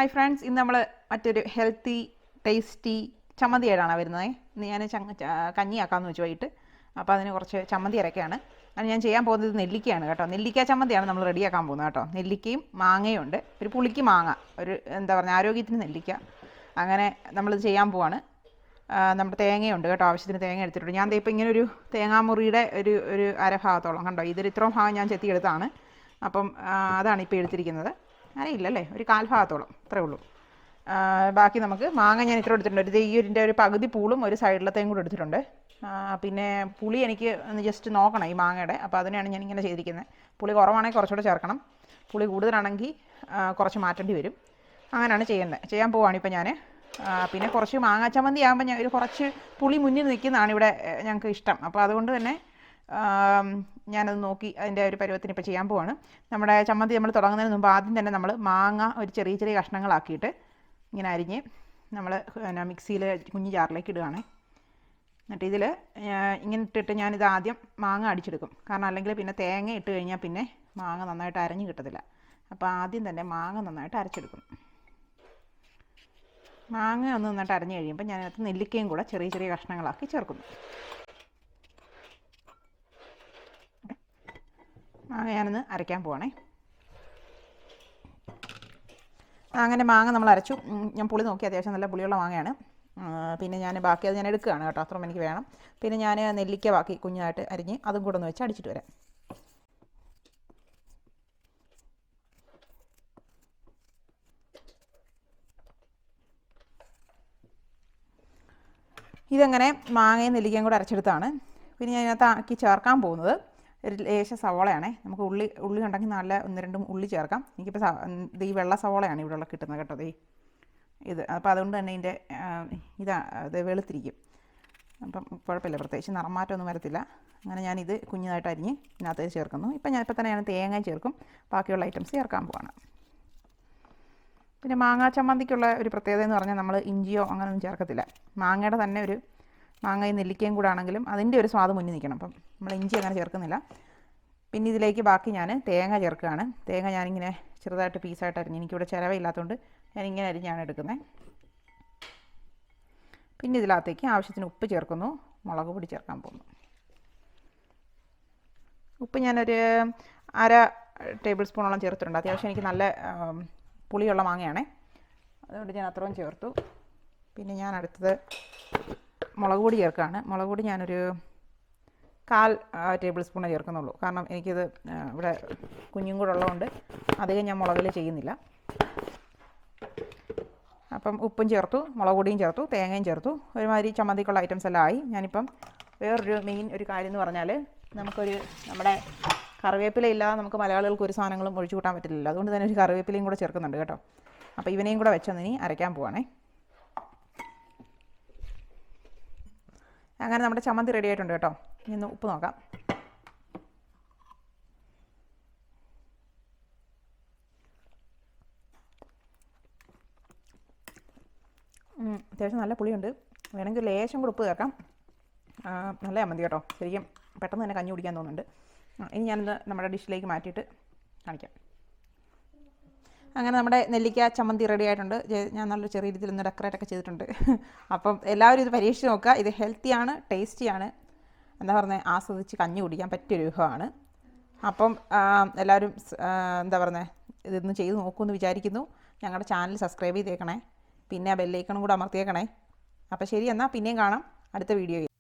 Hi friends, ഇന്ന് നമ്മൾ മറ്റൊരു ഹെൽത്തി ടേസ്റ്റി ചമ്മന്തിയായിട്ടാണ് വരുന്നത്. ഇന്ന് ഞാൻ കഞ്ഞിയാക്കാമെന്ന് വെച്ച് വൈകിട്ട്. അപ്പോൾ അതിന് കുറച്ച് ചമ്മന്തി അരയ്ക്കുകയാണ്. അത് ഞാൻ ചെയ്യാൻ പോകുന്നത് നെല്ലിക്കയാണ് കേട്ടോ. നെല്ലിക്ക ചമ്മന്തിയാണ് നമ്മൾ റെഡിയാക്കാൻ പോകുന്നത് കേട്ടോ. നെല്ലിക്കയും മാങ്ങയും ഉണ്ട്, ഒരു പുളിക്ക് മാങ്ങ, ഒരു എന്താ പറയുക, ആരോഗ്യത്തിന് നെല്ലിക്ക. അങ്ങനെ നമ്മളിത് ചെയ്യാൻ പോവാണ്. നമ്മുടെ തേങ്ങയുണ്ട് കേട്ടോ, ആവശ്യത്തിന് തേങ്ങ എടുത്തിട്ടുണ്ട്. ഞാൻ ഇപ്പോൾ ഇങ്ങനെ ഒരു തേങ്ങാമുറിയുടെ ഒരു അരഭാഗത്തോളം കണ്ടോ, ഇത്രയും ഭാഗം ഞാൻ ചെത്തിയെടുത്താണ്. അപ്പം അതാണ് ഇപ്പോൾ എടുത്തിരിക്കുന്നത്. അറിയില്ലല്ലേ, ഒരു കാൽഭാഗത്തോളം ഇത്രയേ ഉള്ളൂ. ബാക്കി നമുക്ക് മാങ്ങ ഞാൻ ഇത്ര എടുത്തിട്ടുണ്ട്. ഇതിൻ്റെ ഒരു പകുതി പൂളും ഒരു സൈഡിലത്തെയും കൂടെ എടുത്തിട്ടുണ്ട്. പിന്നെ പുളി എനിക്ക് ഒന്ന് ജസ്റ്റ് നോക്കണം ഈ മാങ്ങയുടെ, അപ്പോൾ അതിനാണ് ഞാനിങ്ങനെ ചെയ്തിരിക്കുന്നത്. പുളി കുറവാണെങ്കിൽ കുറച്ചുകൂടെ ചേർക്കണം, പുളി കൂടുതലാണെങ്കിൽ കുറച്ച് മാറ്റേണ്ടി വരും. അങ്ങനെയാണ് ചെയ്യാൻ പോവുകയാണ് ഇപ്പോൾ ഞാൻ. പിന്നെ കുറച്ച് മാങ്ങാ ചമ്മന്തി ആകുമ്പോൾ ഞാൻ ഒരു കുറച്ച് പുളി മുന്നിൽ നിൽക്കുന്നതാണ് ഇവിടെ ഞങ്ങൾക്ക് ഇഷ്ടം. അപ്പോൾ അതുകൊണ്ട് തന്നെ ഞാനത് നോക്കി അതിൻ്റെ ഒരു പരുവത്തിന് ഇപ്പോൾ ചെയ്യാൻ പോവാണ്. നമ്മുടെ ചമ്മന്തി നമ്മൾ തുടങ്ങുന്നതിന് മുമ്പ് ആദ്യം തന്നെ നമ്മൾ മാങ്ങ ഒരു ചെറിയ ചെറിയ കഷ്ണങ്ങളാക്കിയിട്ട് ഇങ്ങനെ അരിഞ്ഞ് നമ്മൾ മിക്സിയിൽ കുഞ്ഞു ജാറിലേക്ക് ഇടുകയാണ്. എന്നിട്ട് ഇതിൽ ഇങ്ങനെ ഇട്ടിട്ട് ഞാനിത് ആദ്യം മാങ്ങ അടിച്ചെടുക്കും. കാരണം അല്ലെങ്കിൽ പിന്നെ തേങ്ങ ഇട്ട് കഴിഞ്ഞാൽ പിന്നെ മാങ്ങ നന്നായിട്ട് അരഞ്ഞ് കിട്ടത്തില്ല. അപ്പോൾ ആദ്യം തന്നെ മാങ്ങ നന്നായിട്ട് അരച്ചെടുക്കും. മാങ്ങ ഒന്ന് നന്നായിട്ട് അരഞ്ഞ് കഴിയുമ്പോൾ ഞാനകത്ത് നെല്ലിക്കയും കൂടെ ചെറിയ ചെറിയ കഷ്ണങ്ങളാക്കി ചേർക്കുന്നു. മാങ്ങ ഞാനൊന്ന് അരയ്ക്കാൻ പോവാണേ. അങ്ങനെ മാങ്ങ നമ്മൾ അരച്ചു. ഞാൻ പുളി നോക്കി, അത്യാവശ്യം നല്ല പുളിയുള്ള മാങ്ങയാണ്. പിന്നെ ഞാൻ ബാക്കി അത് ഞാൻ എടുക്കുകയാണ് കേട്ടോ, അത്രയും എനിക്ക് വേണം. പിന്നെ ഞാൻ നെല്ലിക്ക ബാക്കി കുഞ്ഞായിട്ട് അരിഞ്ഞ് അതും കൂടെ ഒന്ന് വെച്ച് അടിച്ചിട്ട് വരാം. ഇതങ്ങനെ മാങ്ങയും നെല്ലിക്കയും കൂടെ അരച്ചെടുത്താണ്. പിന്നെ ഞാൻ ഇതിനകത്ത് ആക്കി ചേർക്കാൻ പോകുന്നത് ഒരു ലേശ സവോളയാണേ. നമുക്ക് ഉള്ളി ഉണ്ടെങ്കിൽ നല്ല 1-2 ഉള്ളി ചേർക്കാം. എനിക്കിപ്പോൾ ഈ വെള്ള സവോളയാണ് ഇവിടെയുള്ള കിട്ടുന്നത് കേട്ടോ. ഇത് അപ്പോൾ അതുകൊണ്ട് തന്നെ ഇത് വെളുത്തിരിക്കും. അപ്പം കുഴപ്പമില്ല, പ്രത്യേകിച്ച് നിറമാറ്റമൊന്നും വരത്തില്ല. അങ്ങനെ ഞാനിത് കുഞ്ഞതായിട്ട് അരിഞ്ഞ് ഇതിനകത്ത് ചേർക്കുന്നു. ഇപ്പം തന്നെ ഞാൻ തേങ്ങ ചേർക്കും, ബാക്കിയുള്ള ഐറ്റംസ് ചേർക്കാൻ പോവാണ്. പിന്നെ മാങ്ങാ ചമ്മന്തിക്കുള്ള ഒരു പ്രത്യേകത എന്ന് പറഞ്ഞാൽ നമ്മൾ ഇഞ്ചിയോ അങ്ങനെയൊന്നും ചേർക്കത്തില്ല. മാങ്ങയുടെ തന്നെ ഒരു മാങ്ങയും നെല്ലിക്കയും കൂടെ ആണെങ്കിലും അതിൻ്റെ ഒരു സ്വാദ് മുന്നിൽ നിൽക്കണം. അപ്പം നമ്മൾ ഇഞ്ചി അങ്ങനെ ചേർക്കുന്നില്ല. പിന്നെ ഇതിലേക്ക് ബാക്കി ഞാൻ തേങ്ങ ചേർക്കുകയാണ്. തേങ്ങ ഞാനിങ്ങനെ ചെറുതായിട്ട് പീസായിട്ട് അരിഞ്ഞ്, എനിക്കിവിടെ ചിരവയില്ലാത്തതുകൊണ്ട് ഞാനിങ്ങനെ അരിഞ്ഞാണ് എടുക്കുന്നത്. പിന്നെ ഇതിനകത്തേക്ക് ആവശ്യത്തിന് ഉപ്പ് ചേർക്കുന്നു, മുളക് പൊടി ചേർക്കാൻ പോകുന്നു. ഉപ്പ് ഞാനൊരു 1/2 ടേബിൾ സ്പൂണോളം ചേർത്തിട്ടുണ്ട്. അത്യാവശ്യം എനിക്ക് നല്ല പുളിയുള്ള മാങ്ങയാണേ, അതുകൊണ്ട് ഞാൻ അത്രയും ചേർത്തു. പിന്നെ ഞാൻ അടുത്തത് മുളക് പൊടി ചേർക്കുകയാണ്. മുളക് പൊടി ഞാനൊരു 1/4 ടേബിൾ സ്പൂണേ ചേർക്കുന്നുള്ളൂ. കാരണം എനിക്കിത് ഇവിടെ കുഞ്ഞും കൂടെ ഉള്ളതുകൊണ്ട് അധികം ഞാൻ മുളകിൽ ചെയ്യുന്നില്ല. അപ്പം ഉപ്പും ചേർത്തു, മുളക് പൊടിയും ചേർത്തു, തേങ്ങയും ചേർത്തു. ഒരുമാതിരി ചമ്മന്തിക്കുള്ള ഐറ്റംസ് എല്ലാം ആയി. ഞാനിപ്പം വേറൊരു മെയിൻ ഒരു കാര്യം എന്ന് പറഞ്ഞാൽ, നമ്മുടെ കറിവേപ്പില ഇല്ലാതെ നമുക്ക് മലയാളികൾക്ക് ഒരു സാധനങ്ങളും ഒഴിച്ചു കൂട്ടാൻ പറ്റില്ലല്ലോ. അതുകൊണ്ട് തന്നെ ഒരു കറിവേപ്പിലയും കൂടെ ചേർക്കുന്നുണ്ട് കേട്ടോ. അപ്പോൾ ഇവനെയും കൂടെ വെച്ചൊന്നിനി അരയ്ക്കാൻ പോവാണേ. അങ്ങനെ നമ്മുടെ ചമ്മന്തി റെഡി ആയിട്ടുണ്ട് കേട്ടോ. ഇനി ഉപ്പ് നോക്കാം. അത്യാവശ്യം നല്ല പുളിയുണ്ട്. വേണമെങ്കിൽ ലേശം കൂടെ ഉപ്പ് ചേർക്കാം. നല്ല ചമ്മന്തി കേട്ടോ. ശരിക്കും പെട്ടെന്ന് തന്നെ കഞ്ഞി കുടിക്കാൻ തോന്നുന്നുണ്ട്. ഇനി ഞാനിത് നമ്മുടെ ഡിഷിലേക്ക് മാറ്റിയിട്ട് കാണിക്കാം. അങ്ങനെ നമ്മുടെ നെല്ലിക്ക ചമ്മന്തി റെഡി ആയിട്ടുണ്ട്. ഞാൻ നല്ലൊരു ചെറിയ രീതിയിൽ ഒന്ന് ഡെക്കറേറ്റൊക്കെ ചെയ്തിട്ടുണ്ട്. അപ്പം എല്ലാവരും ഇത് പരീക്ഷിച്ച് നോക്കുക. ഇത് ഹെൽത്തിയാണ്, ടേസ്റ്റിയാണ്, എന്താ പറയുന്നത്, ആസ്വദിച്ച് കഞ്ഞി കുടിക്കാൻ പറ്റിയൊരു വിഭവമാണ്. അപ്പം എല്ലാവരും എന്താ പറയുന്നത്, ഇതൊന്ന് ചെയ്ത് നോക്കുമെന്ന് വിചാരിക്കുന്നു. ഞങ്ങളുടെ ചാനൽ സബ്സ്ക്രൈബ് ചെയ്തേക്കണേ, പിന്നെ ബെല്ലൈക്കണും കൂടെ അമർത്തിയേക്കണേ. അപ്പോൾ ശരി, എന്നാൽ പിന്നെയും കാണാം അടുത്ത വീഡിയോയിൽ.